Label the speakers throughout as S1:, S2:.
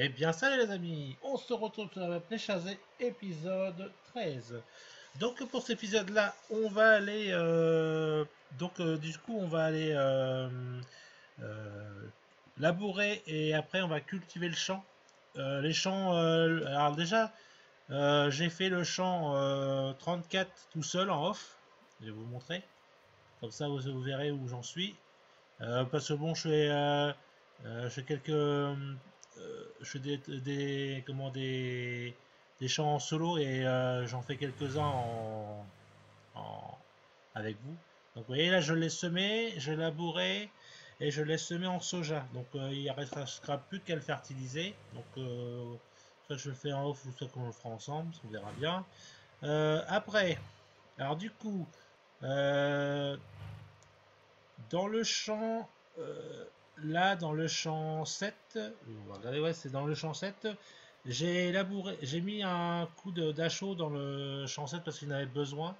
S1: Eh bien, salut les amis, on se retrouve sur la map Les Chazés, épisode 13. Donc pour cet épisode-là, on va aller, du coup, on va aller euh, labourer et après on va cultiver le champ. Les champs, alors déjà, j'ai fait le champ 34 tout seul en off. Je vais vous montrer, comme ça vous verrez où j'en suis. Parce que bon, je fais quelques, je fais des chants en solo et j'en fais quelques-uns en- avec vous. Donc vous voyez là, je l'ai semé, je l'ai labouré et je l'ai semé en soja. Donc il ne restera plus qu'à le fertiliser. Donc soit je le fais en off ou soit qu'on le fera ensemble, on verra bien. Après, alors du coup, euh, dans le champ, euh, là, dans le champ 7, on va regarder, ouais, c'est dans le champ 7, j'ai mis un coup d'achot dans le champ 7 parce qu'il en avait besoin.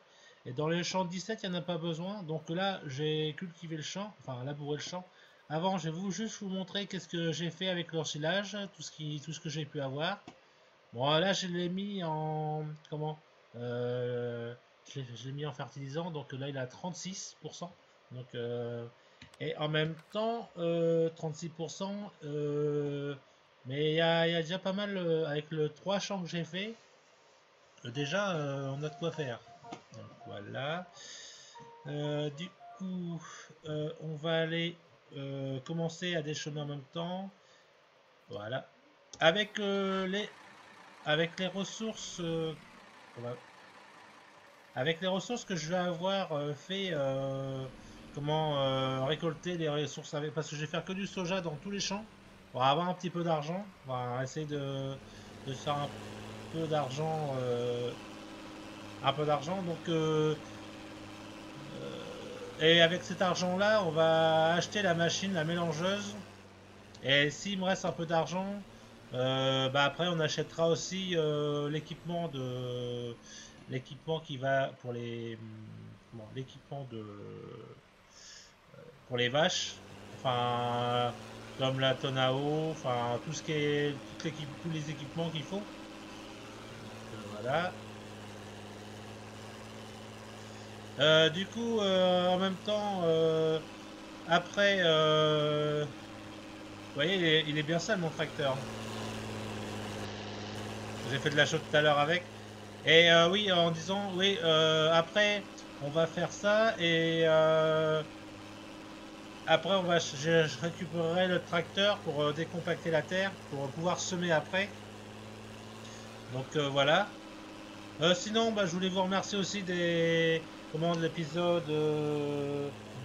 S1: Et dans le champ 17, il n'y en a pas besoin. Donc là, j'ai cultivé le champ, enfin labouré le champ. Avant, je vais juste vous montrer qu'est-ce que j'ai fait avec l'ensilage, tout ce que j'ai pu avoir. Bon, là, je l'ai mis en, comment, euh, je l'ai mis en fertilisant. Donc là, il a 36%. Donc, et en même temps, 36%, mais il y a déjà pas mal, avec le 3 champs que j'ai fait, déjà, on a de quoi faire. Donc voilà. Du coup, on va aller commencer à déchaumer en même temps. Voilà. Avec, avec les ressources, avec les ressources que je vais avoir fait, comment récolter les ressources avec, parce que je vais faire que du soja dans tous les champs pour avoir un petit peu d'argent. On va essayer de faire peu d'argent, un peu d'argent. Donc, et avec cet argent-là, on va acheter la machine, la mélangeuse. Et s'il me reste un peu d'argent, bah après on achètera aussi l'équipement qui va pour les l'équipement de pour les vaches, enfin comme la tonne à eau, enfin tout ce qui est tous les équipements qu'il faut. Donc, voilà. Du coup, en même temps, après, vous voyez, il est bien sale mon tracteur. J'ai fait de la chaux tout à l'heure avec. Et oui, en disant, oui, après, on va faire ça et après, je récupérerai le tracteur pour décompacter la terre, pour pouvoir semer après. Donc voilà. Sinon, bah, je voulais vous remercier aussi de l'épisode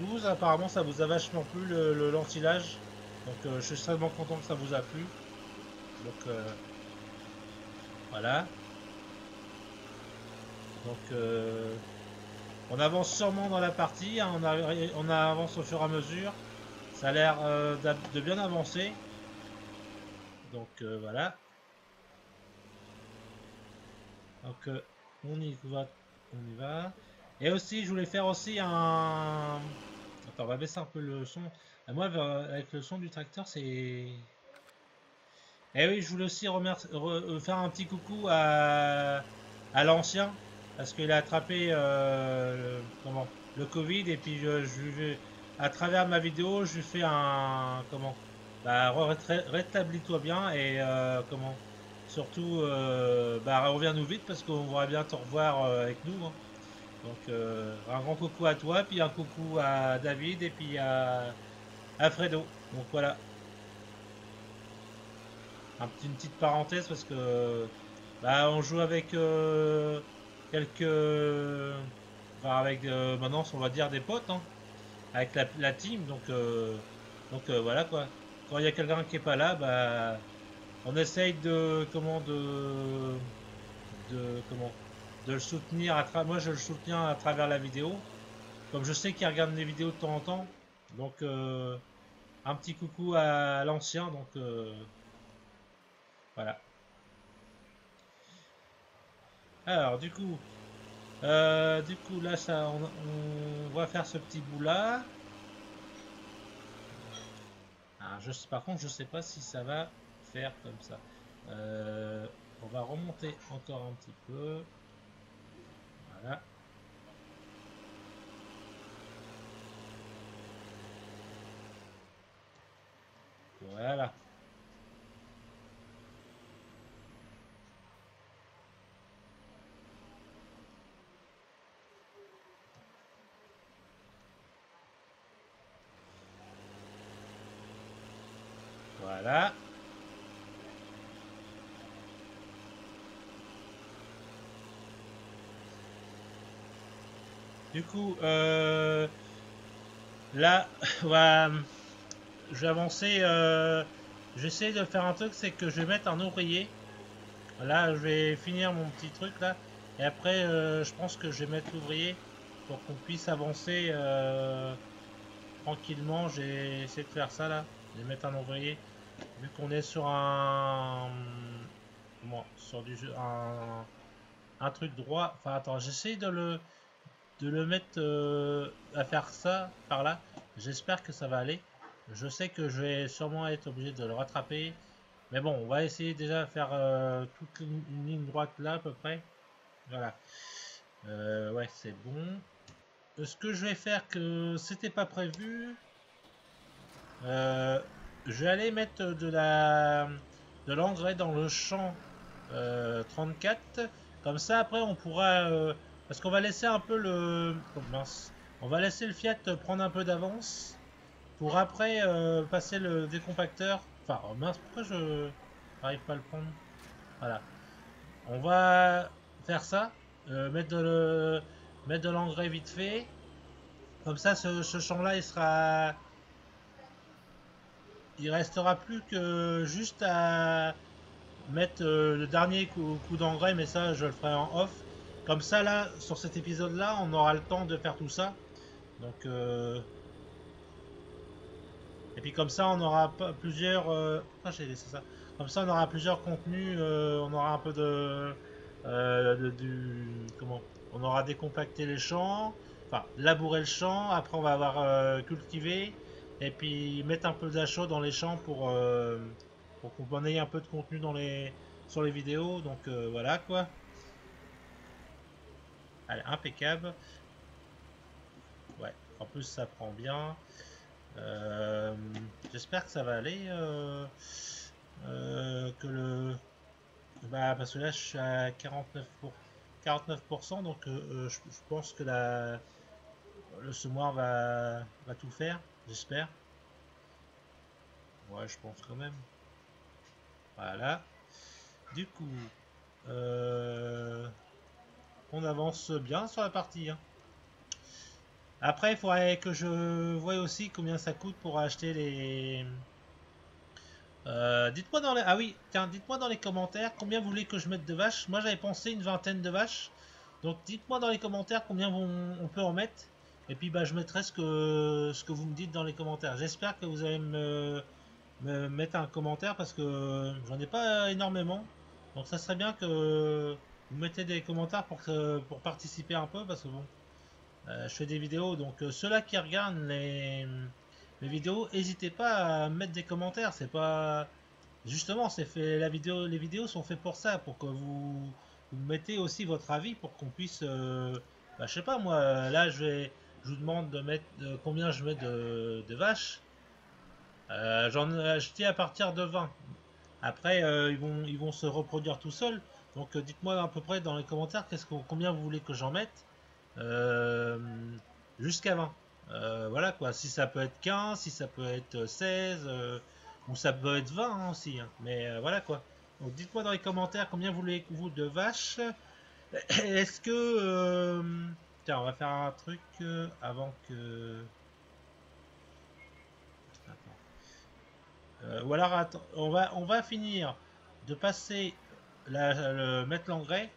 S1: 12. Apparemment, ça vous a vachement plu l'ensilage. Donc je suis extrêmement content que ça vous a plu. Donc voilà. Donc on avance sûrement dans la partie, hein, on avance au fur et à mesure. Ça a l'air de bien avancer. Donc voilà. Donc on y va, on y va. Et aussi, je voulais faire aussi un. Attends, on va baisser un peu le son. Moi, avec le son du tracteur, c'est. Et oui, je voulais aussi faire un petit coucou à l'ancien parce qu'il a attrapé le Covid et puis à travers ma vidéo, je lui fais un comment bah rétablis-toi bien et comment surtout bah reviens-nous vite parce qu'on voudrait bien te revoir avec nous, hein. Donc un grand coucou à toi, puis un coucou à David et puis à Fredo. Donc voilà, une petite parenthèse parce que bah, on joue avec quelques. Enfin, avec maintenant, on va dire des potes, hein, avec la team. Donc voilà quoi. Quand il y a quelqu'un qui est pas là, bah, on essaye comment, de le soutenir. Moi, je le soutiens à travers la vidéo. Comme je sais qu'il regarde les vidéos de temps en temps. Donc, un petit coucou à l'ancien. Donc, voilà. Alors, du coup, là, on va faire ce petit bout là. Alors, par contre, je sais pas si ça va faire comme ça. On va remonter encore un petit peu. Voilà. Voilà. Voilà. Du coup, là, je vais avancer. J'essaie de faire un truc, c'est que je vais mettre un ouvrier. Là, je vais finir mon petit truc là. Et après, je pense que je vais mettre l'ouvrier pour qu'on puisse avancer tranquillement. J'ai essayé de faire ça là. Je vais mettre un ouvrier. Vu qu'on est sur un. Comment, sur un truc droit. Enfin, attends, j'essaie de le mettre à faire ça par là. J'espère que ça va aller. Je sais que je vais sûrement être obligé de le rattraper. Mais bon, on va essayer déjà de faire toute une ligne droite là à peu près. Voilà. Ouais, c'est bon. Ce que je vais faire, que c'était pas prévu, euh, je vais aller mettre de l'engrais dans le champ 34. Comme ça, après, on pourra... parce qu'on va laisser un peu le... Oh, mince. On va laisser le Fiat prendre un peu d'avance pour après passer le décompacteur. Enfin, oh mince, pourquoi je n'arrive pas à le prendre? Voilà. On va faire ça. Mettre de l'engrais vite fait. Comme ça, ce champ-là, il restera plus que juste à mettre le dernier coup d'engrais, mais ça, je le ferai en off. Comme ça, là, sur cet épisode-là, on aura le temps de faire tout ça. Donc, et puis comme ça, on aura plusieurs. Pourquoi j'ai laissé ça? Comme ça, on aura plusieurs contenus. On aura un peu comment? On aura décompacté les champs, enfin labouré le champ. Après, on va avoir cultivé et puis mettre un peu d'achat dans les champs pour qu'on ait un peu de contenu sur les vidéos. Donc voilà quoi. Allez, impeccable. Ouais. En plus, ça prend bien. Euh, J'espère que ça va aller. Parce que là, je suis à 49%, donc je pense que le semoir va tout faire. J'espère. Ouais, je pense quand même. Voilà. Du coup, on avance bien sur la partie, hein. Après, il faudrait que je voie aussi combien ça coûte pour acheter les. Dites-moi dans les. Ah oui, tiens, dites-moi dans les commentaires combien vous voulez que je mette de vaches. Moi, j'avais pensé une vingtaine de vaches. Donc, dites-moi dans les commentaires combien on peut en mettre. Et puis, bah, je mettrai ce que vous me dites dans les commentaires. J'espère que vous allez me mettre un commentaire parce que j'en ai pas énormément. Donc, ça serait bien que vous mettez des commentaires pour participer un peu parce que bon, je fais des vidéos. Donc, ceux-là qui regardent les vidéos, n'hésitez pas à mettre des commentaires. C'est pas justement, c'est fait les vidéos sont faites pour ça, pour que vous mettez aussi votre avis pour qu'on puisse, je sais pas moi. Là, je vous demande de mettre combien je mets de vaches. J'en ai acheté à partir de 20. Après, ils vont se reproduire tout seuls. Donc, dites-moi à peu près dans les commentaires combien vous voulez que j'en mette. Euh, Jusqu'à 20. Voilà quoi, si ça peut être 15, si ça peut être 16, ou ça peut être 20 hein, aussi. Hein. Mais voilà quoi. Donc dites-moi dans les commentaires combien voulez-vous de vaches. Est-ce que... tiens, on va faire un truc avant que... ou alors attends, on va finir de passer mettre l'engrais.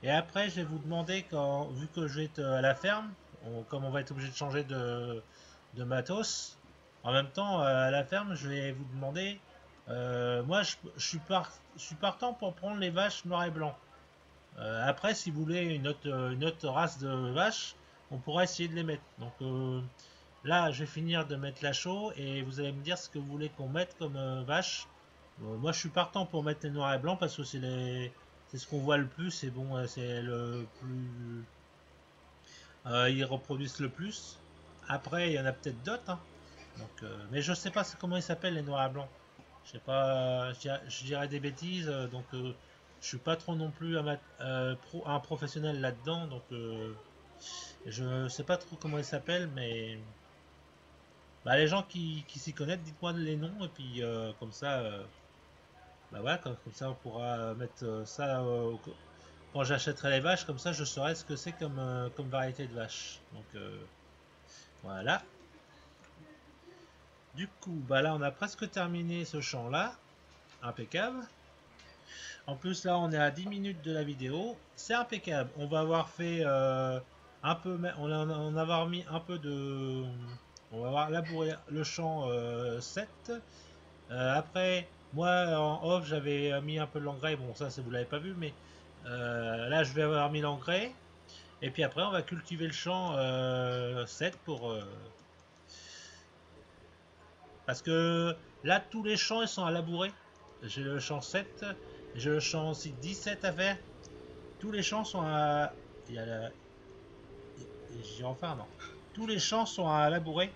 S1: Et après, je vais vous demander, vu que je vais être à la ferme, comme on va être obligé de changer de matos, en même temps, à la ferme, je vais vous demander, moi, je suis partant pour prendre les vaches noires et blancs. Après, si vous voulez une autre race de vaches, on pourra essayer de les mettre. Donc là, je vais finir de mettre la chaux et vous allez me dire ce que vous voulez qu'on mette comme vache. Moi, je suis partant pour mettre les noirs et blancs parce que c'est ce qu'on voit le plus et bon, c'est le plus, ils reproduisent le plus. Après, il y en a peut-être d'autres, hein. Donc, mais je sais pas comment ils s'appellent les noirs et blancs. Je sais pas, je dirais des bêtises, donc je suis pas trop non plus un professionnel là-dedans, donc je sais pas trop comment ils s'appellent, mais bah, les gens qui s'y connaissent, dites-moi les noms et puis comme ça, bah voilà, comme ça on pourra mettre ça quand j'achèterai les vaches, comme ça je saurai ce que c'est comme variété de vache. Donc voilà. Du coup, bah là on a presque terminé ce champ-là, impeccable. En plus là on est à 10 minutes de la vidéo, c'est impeccable. On va avoir fait un peu, on va avoir mis un peu de, on va avoir labouré le champ 7. Après, moi en off j'avais mis un peu de l'engrais, bon ça vous l'avez pas vu, mais là je vais avoir mis l'engrais. Et puis après on va cultiver le champ 7 pour... parce que là tous les champs ils sont à labourer. J'ai le champ 7, j'ai le champ aussi 17 à faire. Tous les champs sont à... Il y a la... J'ai enfin non. Tous les champs sont à labourer.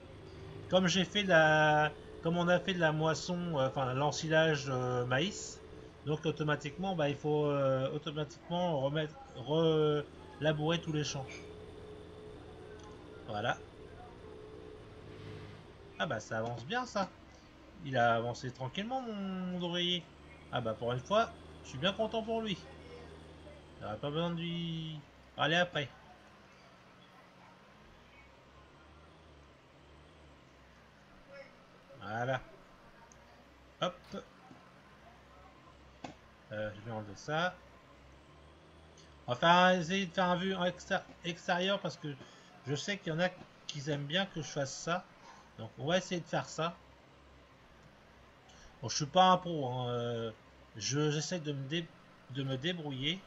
S1: Comme j'ai fait de la... Comme on a fait de la moisson, enfin l'ensilage maïs, donc automatiquement bah, il faut automatiquement labourer tous les champs. Voilà. Ah bah ça avance bien ça. Il a avancé tranquillement mon oreiller. Ah bah pour une fois, je suis bien content pour lui. J'aurais pas besoin de lui parler après. Voilà. Hop. Je vais enlever ça. On va essayer de faire un vue en extérieur parce que je sais qu'il y en a qui aiment bien que je fasse ça. Donc on va essayer de faire ça. Bon, je suis pas un pro, hein. J'essaie de me débrouiller.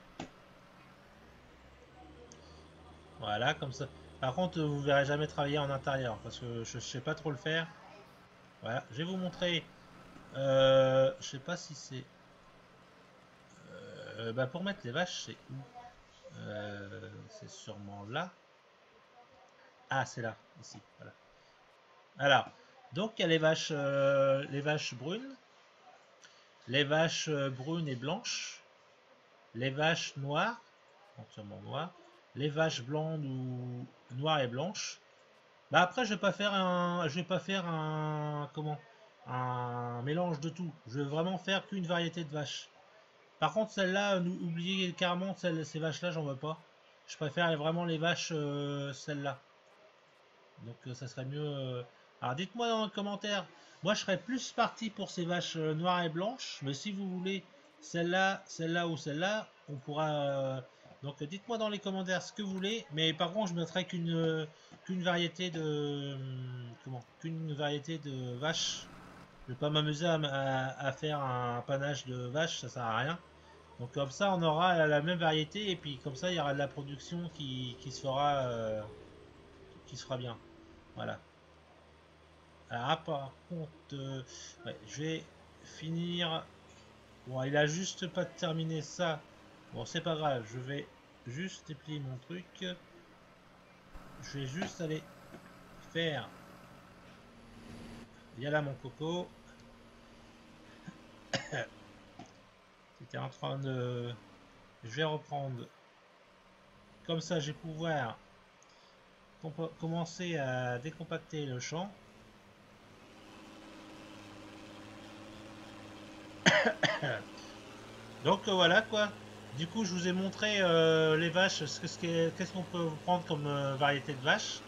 S1: Voilà, comme ça. Par contre, vous verrez jamais travailler en intérieur parce que je sais pas trop le faire. Voilà, je vais vous montrer. Je sais pas si c'est. Bah pour mettre les vaches, c'est où? C'est sûrement là. Ah, c'est là, ici. Voilà. Alors, donc il y a les vaches brunes, les vaches brunes et blanches, les vaches noires, entièrement noires, les vaches blondes ou noires et blanches. Bah après, je vais pas faire un, comment, un mélange de tout. Je vais vraiment faire qu'une variété de vaches. Par contre, celle-là, oubliez carrément ces vaches-là, j'en veux pas. Je préfère vraiment les vaches, celles-là. Donc ça serait mieux. Alors dites-moi dans les commentaires. Moi je serais plus parti pour ces vaches noires et blanches. Mais si vous voulez celle-là ou celle-là, on pourra. Donc dites-moi dans les commentaires ce que vous voulez. Mais par contre je mettrai qu'une variété de. Comment? Qu'une variété de vaches. Je vais pas m'amuser à faire un panache de vaches, ça sert à rien. Donc comme ça on aura la même variété et puis comme ça il y aura de la production qui se fera bien. Voilà. Alors, par contre, ouais, je vais finir. Bon, il a juste pas terminé ça. Bon, c'est pas grave, je vais juste déplier mon truc. Je vais juste aller faire. Il y a là mon coco. C'était en train de. Je vais reprendre. Comme ça, je vais pouvoir commencer à décompacter le champ. Donc voilà quoi. Du coup, je vous ai montré les vaches, qu'est-ce qu'on peut prendre comme variété de vaches.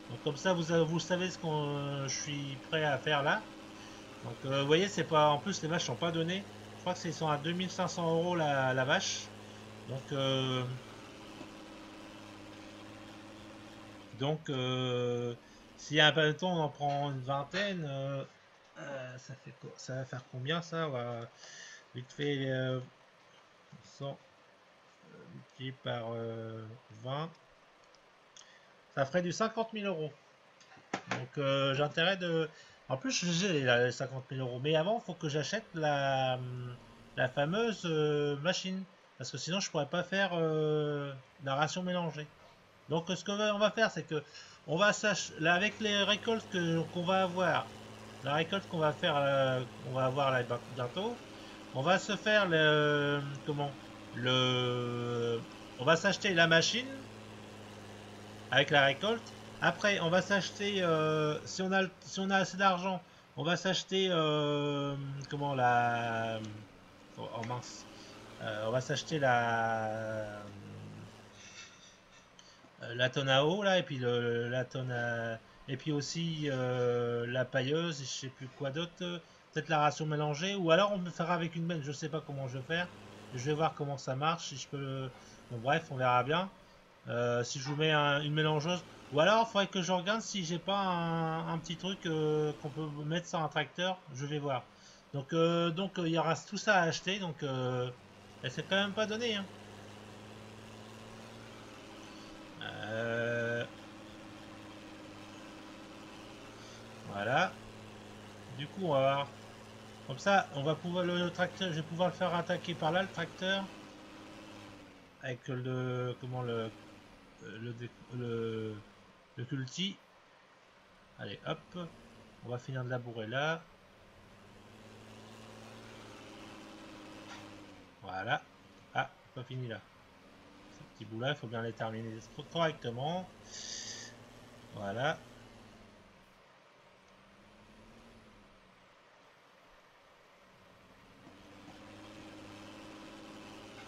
S1: Donc comme ça, vous savez ce qu'on je suis prêt à faire là. Donc vous voyez, c'est pas en plus les vaches sont pas données. Je crois que c'est sont à 2500 € la vache. Donc donc s'il y a un peu de temps, on en prend une vingtaine. Ça fait ça va faire combien ça? On va vite fait 100 multiplié par 20. Ça ferait du 50 000 €. Donc j'ai intérêt En plus, j'ai les 50 000 euros. Mais avant, il faut que j'achète la fameuse machine. Parce que sinon, je pourrais pas faire la ration mélangée. Donc, ce qu'on va faire, c'est que on va là, avec les récoltes qu'on va avoir, la récolte qu'on va faire, qu'on va avoir là bientôt, on va se faire le, comment, le, on va s'acheter la machine avec la récolte. Après, on va s'acheter, si on a assez d'argent, on va s'acheter, comment oh mince, on va s'acheter la tonne à eau là, et puis la tonne à, et puis aussi la pailleuse, et je sais plus quoi d'autre, peut-être la ration mélangée, ou alors on me fera avec une benne, je sais pas comment je vais faire, je vais voir comment ça marche, si je peux, bon bref, on verra bien. Si je vous mets une mélangeuse. Ou alors, il faudrait que je regarde si j'ai pas un petit truc qu'on peut mettre sur un tracteur. Je vais voir. Donc il y aura tout ça à acheter. Donc, et c'est quand même pas donné. Hein. Euh, voilà. Du coup, on va voir. Comme ça, on va pouvoir le tracteur. Je vais pouvoir le faire attaquer par là, le tracteur, avec le comment le, le, le culti. Allez, hop. On va finir de labourer là. Voilà. Ah, pas fini là. Ces petits bouts là, il faut bien les terminer correctement. Voilà.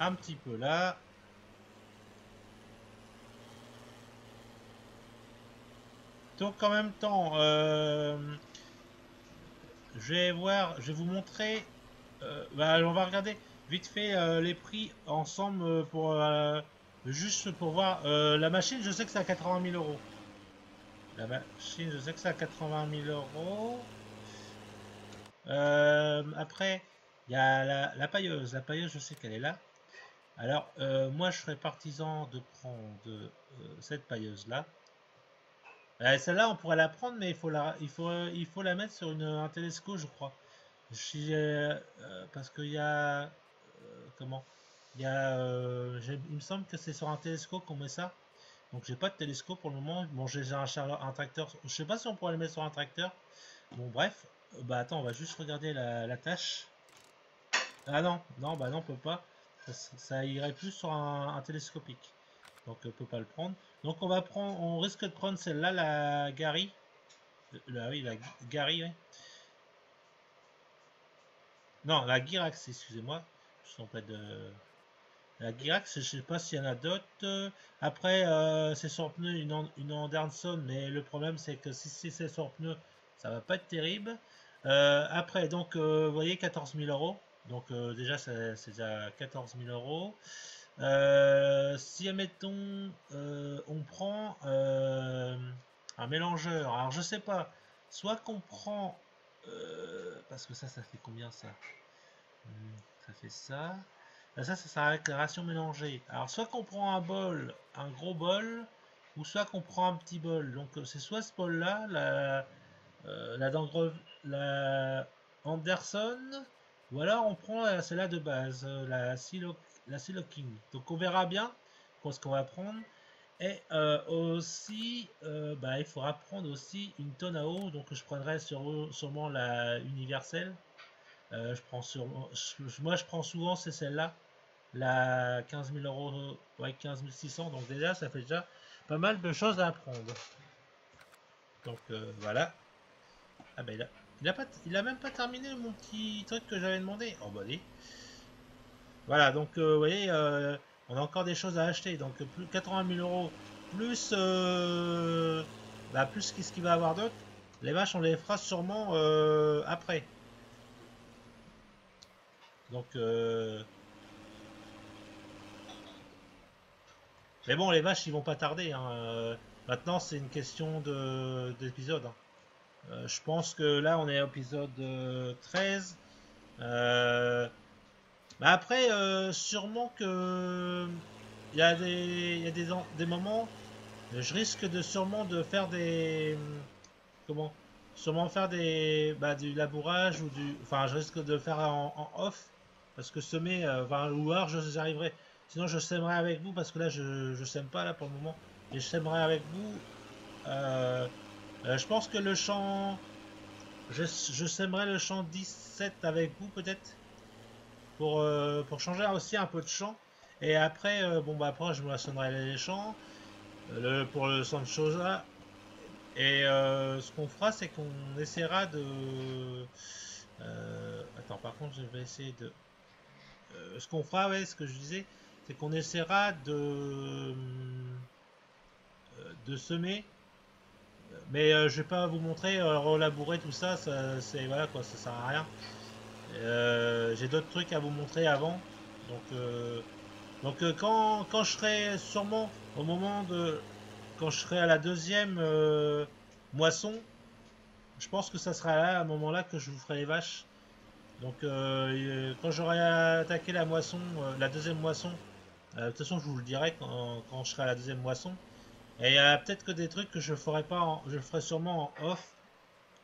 S1: Un petit peu là. Donc en même temps, je vais vous montrer. On va regarder vite fait les prix ensemble pour juste pour voir. La machine, je sais que c'est à 80 000 euros. La machine, je sais que c'est à 80 000 euros. Après, il y a la pailleuse. La pailleuse, je sais qu'elle est là. Alors, moi, je serais partisan de prendre cette pailleuse-là. Celle-là, on pourrait la prendre, mais il faut la mettre sur un télescope, je crois. Parce qu'il y a, comment? Il me semble que c'est sur un télescope qu'on met ça. Donc, j'ai pas de télescope pour le moment. Bon, j'ai un tracteur. Je sais pas si on pourrait le mettre sur un tracteur. Bon, bref. Bah, attends, on va juste regarder la tâche. Ah non, non, bah non, on peut pas. Ça irait plus sur un télescopique. Donc on peut pas le prendre. Donc on risque de prendre celle-là, la Gary. Oui, la Gary, oui. Non, la Girax, excusez-moi. Je suis en fait de. La Girax, je sais pas s'il y en a d'autres. Après, c'est sur pneu une Anderson, mais le problème c'est que si c'est sur pneu, ça va pas être terrible. Après, donc, vous voyez, 14 000 euros. Donc, déjà, c'est déjà 14 000 euros. Si, admettons, on prend un mélangeur, alors je sais pas, soit qu'on prend, parce que ça fait combien ça? Ça fait ça. Ça sert avec la ration mélangée. Alors, soit qu'on prend un bol, un gros bol, ou soit qu'on prend un petit bol. Donc, c'est soit ce bol-là, la Anderson, ou alors on prend celle-là de base, la Silo King. Donc on verra bien ce qu'on va prendre. Et aussi, il faudra prendre aussi une tonne à eau. Donc je prendrai sûrement la universelle. Moi je prends souvent c'est celle-là, la 15 000 euros, ouais 15 600. Donc déjà ça fait déjà pas mal de choses à prendre. Donc voilà. Ah ben il a même pas terminé mon petit truc que j'avais demandé. Oh bah oui. Voilà, donc vous voyez, on a encore des choses à acheter. Donc plus 80 000 euros, plus, plus qu'est-ce qu'il va y avoir d'autre. Les vaches, on les fera sûrement après. Donc, mais bon, les vaches, ils vont pas tarder. Hein. Maintenant, c'est une question d'épisode. Hein. Je pense que là, on est à épisode 13. Après, sûrement que il y a des moments, je risque de sûrement de faire des comment? sûrement faire du labourage ou du... Enfin, je risque de le faire en off. Parce que semer, ou alors j'arriverai. Sinon, je sèmerai avec vous parce que là, je sème pas là pour le moment. Et je sèmerai avec vous. Je pense que le champ... je sèmerai le champ 17 avec vous peut-être. Pour changer aussi un peu de champ. Et après, après, je moissonnerai les champs. Pour le centre Chosa. Et ce qu'on fera, c'est qu'on essaiera de... attends, par contre, je vais essayer de... ce qu'on fera, ouais, ce que je disais, c'est qu'on essaiera de semer. Mais je vais pas vous montrer, relabourer tout ça, c'est voilà quoi, ça sert à rien. J'ai d'autres trucs à vous montrer avant. Donc, quand je serai sûrement au moment de... Quand je serai à la deuxième moisson, je pense que ça sera là, à un moment-là, que je vous ferai les vaches. Donc, quand j'aurai attaqué la moisson, la deuxième moisson, de toute façon, je vous le dirai quand je serai à la deuxième moisson. Et il y a peut-être que des trucs que je ferai pas, je ferai sûrement en off.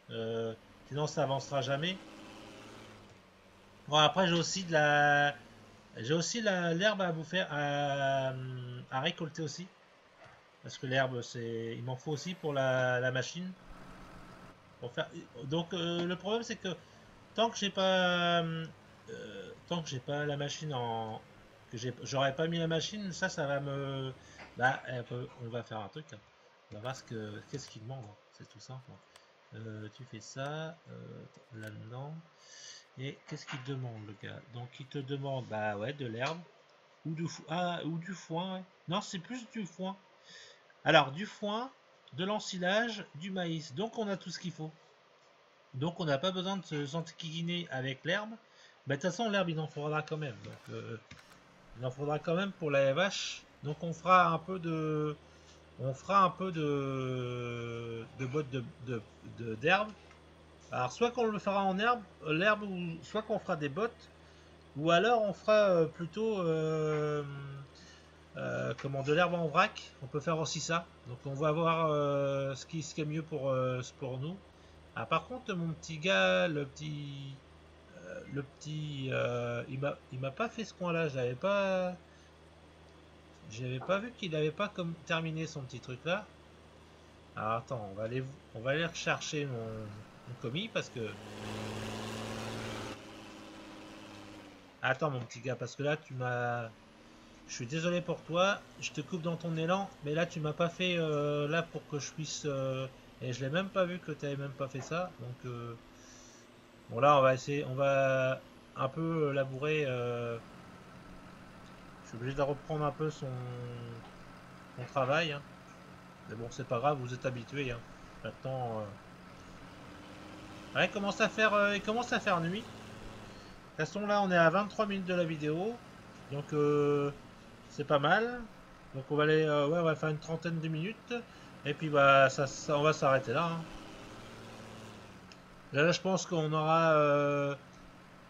S1: Euh, Sinon, ça avancera jamais. Bon, après, j'ai aussi l'herbe à vous faire, à récolter aussi. Parce que l'herbe, il m'en faut aussi pour la machine. Pour faire... Donc, le problème, c'est que tant que j'ai pas, tant que j'ai pas la machine j'aurais pas mis la machine, ça va me, là, on va faire un truc. Hein. On va voir qu'est-ce qu'il demande. Hein. C'est tout simple. Hein. Tu fais ça là-dedans. Et qu'est-ce qu'il demande le gars? Donc il te demande, bah ouais, de l'herbe ou du foin. Ouais. Non, c'est plus du foin. Alors du foin, de l'ensilage, du maïs. Donc on a tout ce qu'il faut. Donc on n'a pas besoin de s'enquiquiner avec l'herbe. Mais de toute façon, l'herbe, il en faudra quand même. Donc, il en faudra quand même pour la vache. Donc on fera un peu de... On fera un peu de bottes d'herbe. Alors soit qu'on le fera en l'herbe, ou soit qu'on fera des bottes, ou alors on fera plutôt de l'herbe en vrac. On peut faire aussi ça. Donc on va voir ce qui est mieux pour nous. Ah, par contre, mon petit gars, il m'a pas fait ce coin-là. J'avais pas vu qu'il avait pas comme terminé son petit truc là. Alors attends, on va aller rechercher mon commis parce que. Attends, mon petit gars, parce que là, tu m'as. Je suis désolé pour toi. Je te coupe dans ton élan, mais là, tu m'as pas fait là pour que je puisse. Et je l'ai même pas vu que tu avais même pas fait ça. Donc, bon là, on va un peu labourer. Je suis obligé de reprendre un peu son travail. Hein. Mais bon, c'est pas grave, vous êtes habitués. Hein. Maintenant, ouais, il commence à faire nuit. De toute façon, là, on est à 23 minutes de la vidéo. Donc, c'est pas mal. Donc, on va aller, ouais, on va faire une trentaine de minutes. Et puis, bah, on va s'arrêter là. Hein. Là, je pense qu'on aura,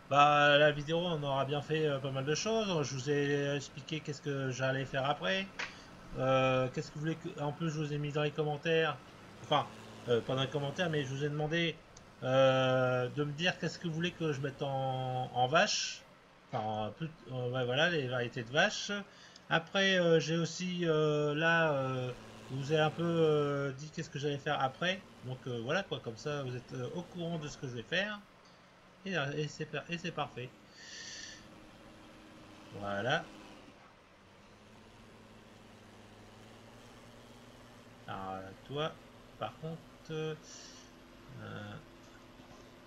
S1: la vidéo, on aura bien fait pas mal de choses. Je vous ai expliqué qu'est-ce que j'allais faire après. Qu'est-ce que vous voulez que... En plus, je vous ai mis dans les commentaires. Enfin, pas dans les commentaires, mais je vous ai demandé de me dire qu'est-ce que vous voulez que je mette en vache. Enfin, ouais, voilà, les variétés de vaches. Après, j'ai aussi je vous ai un peu dit qu'est-ce que j'allais faire après. Donc voilà quoi, comme ça, vous êtes au courant de ce que je vais faire. Et c'est parfait. Voilà. Alors, toi, par contre,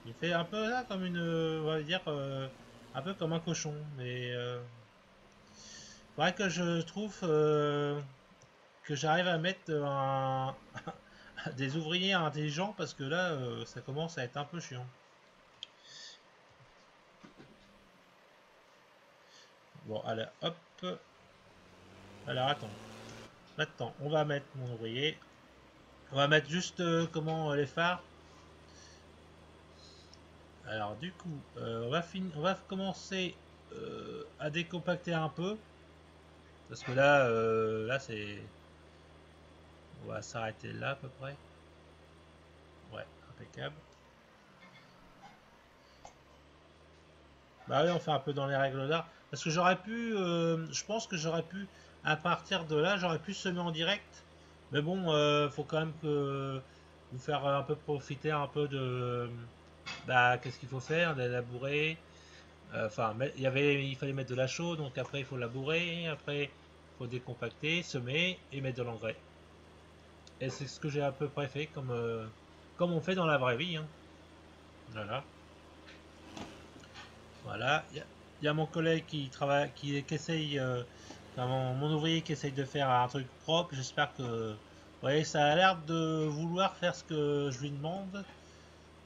S1: il fait un peu là comme on va dire, un peu comme un cochon. Mais faudrait que je trouve que j'arrive à mettre des ouvriers intelligents parce que là, ça commence à être un peu chiant. Bon, allez, hop. Alors, attends. Maintenant, on va mettre mon ouvrier. On va mettre juste les phares. Alors du coup, on va commencer à décompacter un peu. Parce que là c'est... On va s'arrêter là à peu près. Ouais, Impeccable. Bah oui, on fait un peu dans les règles d'art. Parce que j'aurais pu, je pense que j'aurais pu, à partir de là, j'aurais pu semer en direct. Mais bon, faut quand même que vous faire un peu profiter un peu de, bah, qu'est-ce qu'il faut faire, de labourer. Enfin, il fallait mettre de la chaux, donc après il faut labourer, après il faut décompacter, semer et mettre de l'engrais. Et c'est ce que j'ai à peu près fait, comme on fait dans la vraie vie, hein. Voilà. Voilà, il y a mon collègue qui travaille, qui essaye, enfin, mon ouvrier qui essaye de faire un truc propre. J'espère que, vous voyez, ça a l'air de vouloir faire ce que je lui demande.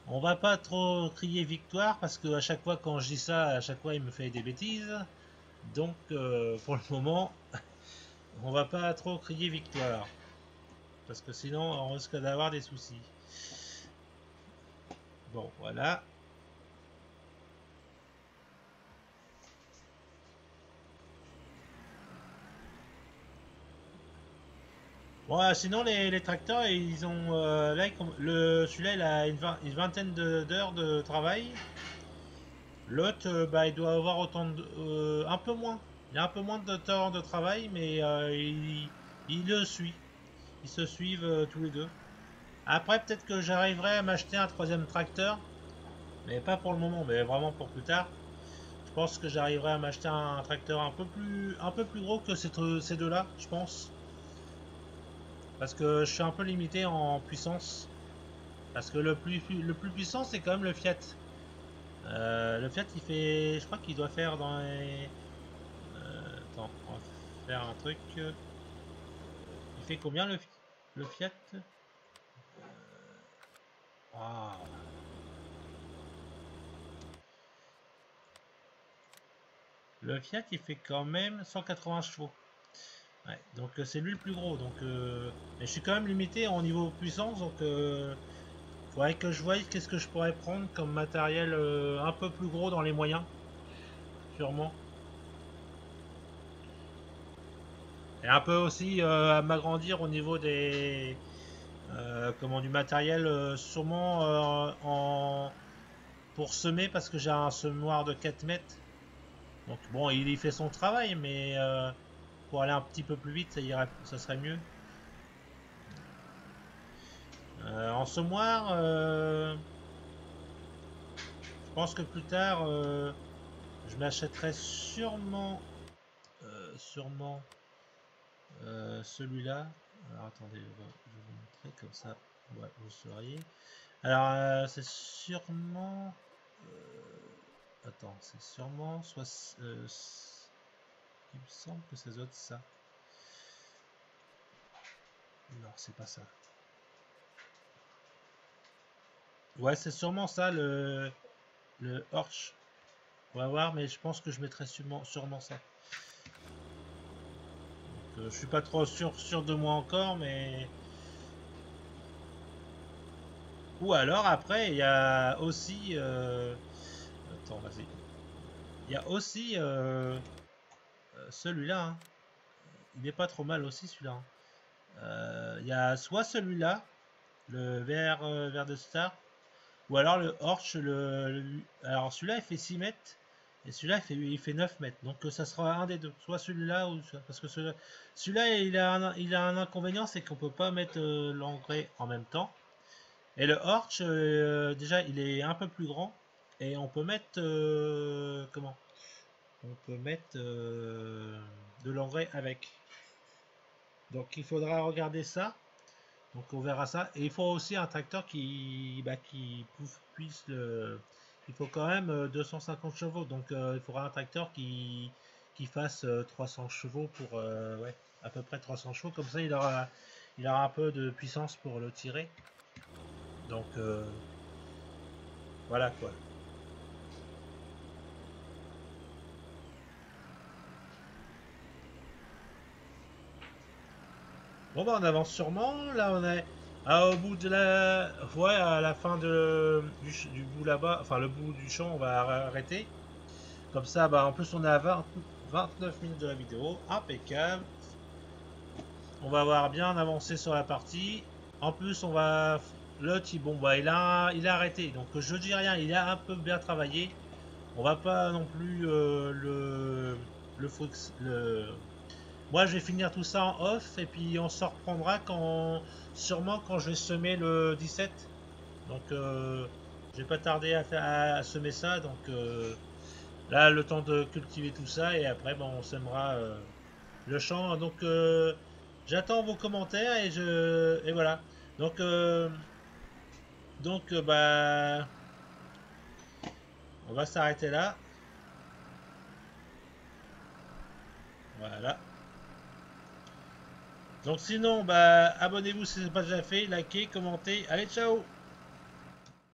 S1: On va pas trop crier victoire parce que à chaque fois quand je dis ça, à chaque fois il me fait des bêtises. Donc pour le moment, on va pas trop crier victoire parce que sinon on risque d'avoir des soucis. Bon, voilà. Bon, sinon les tracteurs, ils ont là, celui-là, il a une vingtaine d'heures de travail. L'autre, bah, il doit avoir autant de, un peu moins. Il a un peu moins de temps de travail, mais il le suit. Ils se suivent tous les deux. Après, peut-être que j'arriverai à m'acheter un troisième tracteur, mais pas pour le moment, mais vraiment pour plus tard. Je pense que j'arriverai à m'acheter un tracteur un peu plus gros que ces deux-là, je pense. Parce que je suis un peu limité en puissance. Parce que le plus puissant, c'est quand même le Fiat. Le Fiat, il fait. Je crois qu'il doit faire dans les. Attends, on va faire un truc. Il fait combien le Fiat? Ah. Le Fiat, il fait quand même 180 chevaux. Ouais, donc c'est lui le plus gros. Donc, mais je suis quand même limité en niveau puissance. Donc, faudrait que je voie qu'est-ce que je pourrais prendre comme matériel un peu plus gros dans les moyens. Sûrement. Et un peu aussi à m'agrandir au niveau des du matériel, sûrement pour semer parce que j'ai un semoir de 4 mètres. Donc bon, il y fait son travail, mais pour aller un petit peu plus vite, ça serait mieux. En semoir, je pense que plus tard, je m'achèterai sûrement celui-là. Alors attendez, je vais vous montrer comme ça, ouais, vous sauriez. Alors c'est sûrement. Attends, c'est sûrement. Il me semble que ça doit être ça. Non, c'est pas ça. Ouais, c'est sûrement ça le Horch. On va voir, mais je pense que je mettrai sûrement ça. Donc, je suis pas trop sûr de moi encore, mais. Ou alors après, il y a aussi. Attends, vas-y. Il y a aussi celui-là. Hein. Il est pas trop mal aussi celui-là. Hein. Il y a soit celui-là, le vert de Star, ou alors le Horch. Alors celui-là il fait 6 mètres. Et celui-là il fait 9 mètres. Donc ça sera un des deux. Soit celui-là ou parce que celui-là il a un inconvénient, c'est qu'on peut pas mettre l'engrais en même temps. Et le Horch, déjà, il est un peu plus grand. Et on peut mettre. Comment? On peut mettre de l'engrais avec. Donc il faudra regarder ça. Donc on verra ça. Et il faut aussi un tracteur qui puisse le. Il faut quand même 250 chevaux. Donc il faudra un tracteur qui fasse 300 chevaux pour. Ouais, à peu près 300 chevaux. Comme ça il aura un peu de puissance pour le tirer. Donc voilà quoi. Bon bah on avance sûrement. Là on est au bout de la. Ouais, à la fin du bout là-bas. Enfin le bout du champ, on va arrêter. Comme ça, bah en plus on est à 29 minutes de la vidéo. Impeccable. On va avoir bien avancé sur la partie. En plus on va L'autre, bon, bah, il a arrêté. Donc, je dis rien. Il a un peu bien travaillé. On va pas non plus le. Moi, je vais finir tout ça en off et puis on se reprendra sûrement quand je vais semer le 17. Donc, je vais pas tarder à semer ça. Donc, là, le temps de cultiver tout ça et après, bon, on sèmera le champ. Donc, j'attends vos commentaires et voilà. Donc, bah, on va s'arrêter là. Voilà. Donc sinon, bah, abonnez-vous si ce n'est pas déjà fait, likez, commentez. Allez, ciao!